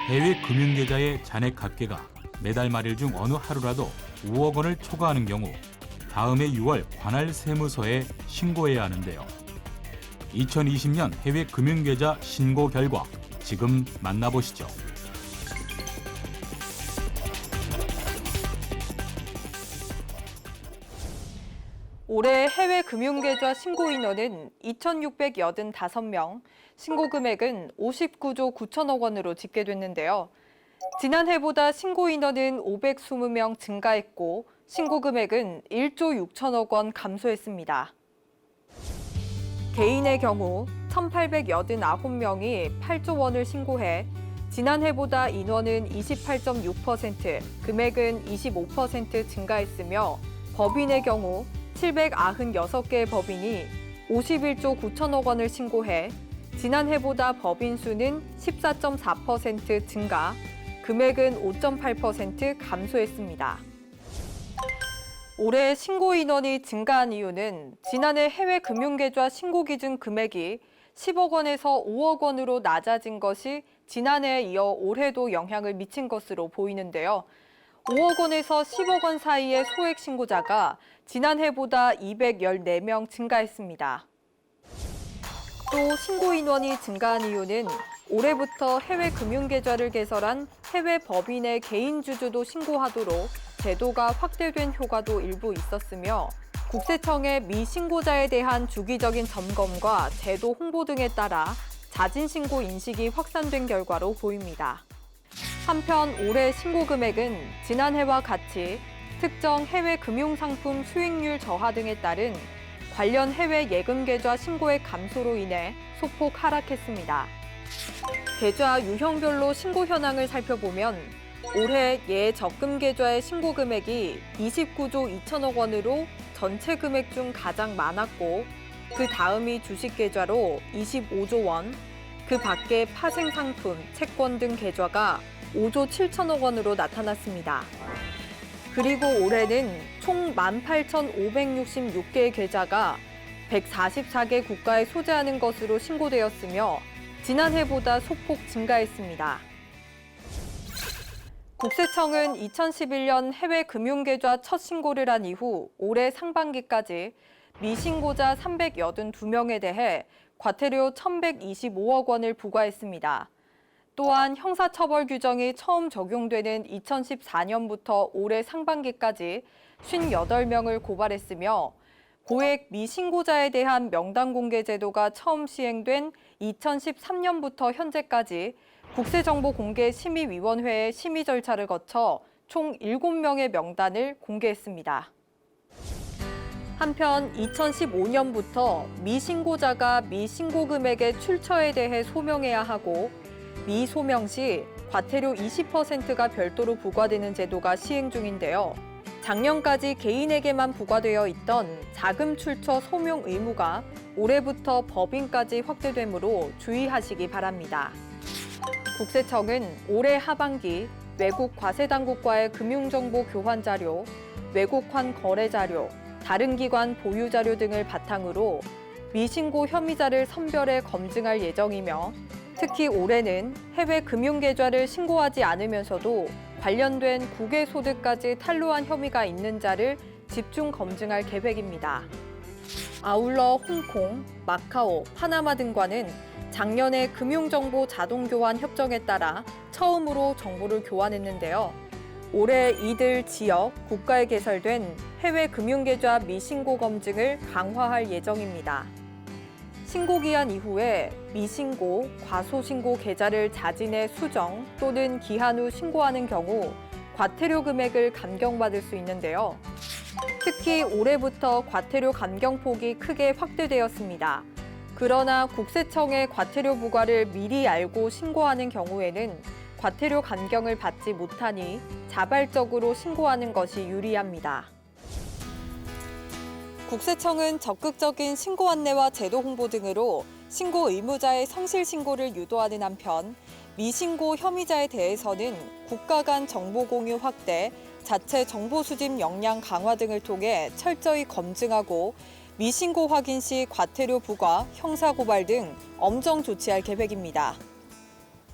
해외 금융계좌의 잔액 합계가 매달 말일 중 어느 하루라도 5억 원을 초과하는 경우 다음해 6월 관할 세무서에 신고해야 하는데요. 2020년 해외 금융계좌 신고 결과 지금 만나보시죠. 올해 해외 금융계좌 신고 인원은 2,685명, 신고 금액은 59조 9천억 원으로 집계됐는데요. 지난해보다 신고 인원은 520명 증가했고 신고 금액은 1조 6천억 원 감소했습니다. 개인의 경우 1,889명이 8조 원을 신고해 지난해보다 인원은 28.6%, 금액은 25% 증가했으며 법인의 경우 796개의 법인이 51조 9천억 원을 신고해 지난해보다 법인 수는 14.4% 증가, 금액은 5.8% 감소했습니다. 올해 신고 인원이 증가한 이유는 지난해 해외 금융계좌 신고 기준 금액이 10억 원에서 5억 원으로 낮아진 것이 지난해에 이어 올해도 영향을 미친 것으로 보이는데요. 5억 원에서 10억 원 사이의 소액 신고자가 지난해보다 214명 증가했습니다. 또 신고 인원이 증가한 이유는 올해부터 해외 금융계좌를 개설한 해외 법인의 개인 주주도 신고하도록 제도가 확대된 효과도 일부 있었으며 국세청의 미신고자에 대한 주기적인 점검과 제도 홍보 등에 따라 자진신고 인식이 확산된 결과로 보입니다. 한편 올해 신고 금액은 지난해와 같이 특정 해외 금융상품 수익률 저하 등에 따른 관련 해외 예금계좌 신고액 감소로 인해 소폭 하락했습니다. 계좌 유형별로 신고 현황을 살펴보면 올해 예적금 계좌의 신고 금액이 29조 2천억 원으로 전체 금액 중 가장 많았고 그 다음이 주식계좌로 25조 원, 그 밖에 파생상품, 채권 등 계좌가 5조 7천억 원으로 나타났습니다. 그리고 올해는 총 18,566개의 계좌가 144개 국가에 소재하는 것으로 신고되었으며 지난해보다 소폭 증가했습니다. 국세청은 2011년 해외 금융계좌 첫 신고를 한 이후 올해 상반기까지 미신고자 382명에 대해 과태료 1,125억 원을 부과했습니다. 또한 형사처벌 규정이 처음 적용되는 2014년부터 올해 상반기까지 58명을 고발했으며 고액 미신고자에 대한 명단 공개 제도가 처음 시행된 2013년부터 현재까지 국세정보공개심의위원회의 심의 절차를 거쳐 총 7명의 명단을 공개했습니다. 한편 2015년부터 미신고자가 미신고 금액의 출처에 대해 소명해야 하고 미소명 시 과태료 20%가 별도로 부과되는 제도가 시행 중인데요. 작년까지 개인에게만 부과되어 있던 자금 출처 소명 의무가 올해부터 법인까지 확대되므로 주의하시기 바랍니다. 국세청은 올해 하반기 외국 과세당국과의 금융정보 교환 자료, 외국환 거래 자료, 다른 기관 보유 자료 등을 바탕으로 미신고 혐의자를 선별해 검증할 예정이며 특히 올해는 해외 금융계좌를 신고하지 않으면서도 관련된 국외소득까지 탈루한 혐의가 있는 자를 집중 검증할 계획입니다. 아울러 홍콩, 마카오, 파나마 등과는 작년에 금융정보 자동교환 협정에 따라 처음으로 정보를 교환했는데요. 올해 이들 지역, 국가에 개설된 해외 금융계좌 미신고 검증을 강화할 예정입니다. 신고기한 이후에 미신고, 과소신고 계좌를 자진해 수정 또는 기한 후 신고하는 경우 과태료 금액을 감경받을 수 있는데요. 특히 올해부터 과태료 감경폭이 크게 확대되었습니다. 그러나 국세청의 과태료 부과를 미리 알고 신고하는 경우에는 과태료 감경을 받지 못하니 자발적으로 신고하는 것이 유리합니다. 국세청은 적극적인 신고 안내와 제도 홍보 등으로 신고 의무자의 성실 신고를 유도하는 한편 미신고 혐의자에 대해서는 국가 간 정보 공유 확대, 자체 정보 수집 역량 강화 등을 통해 철저히 검증하고 미신고 확인 시 과태료 부과, 형사 고발 등 엄정 조치할 계획입니다.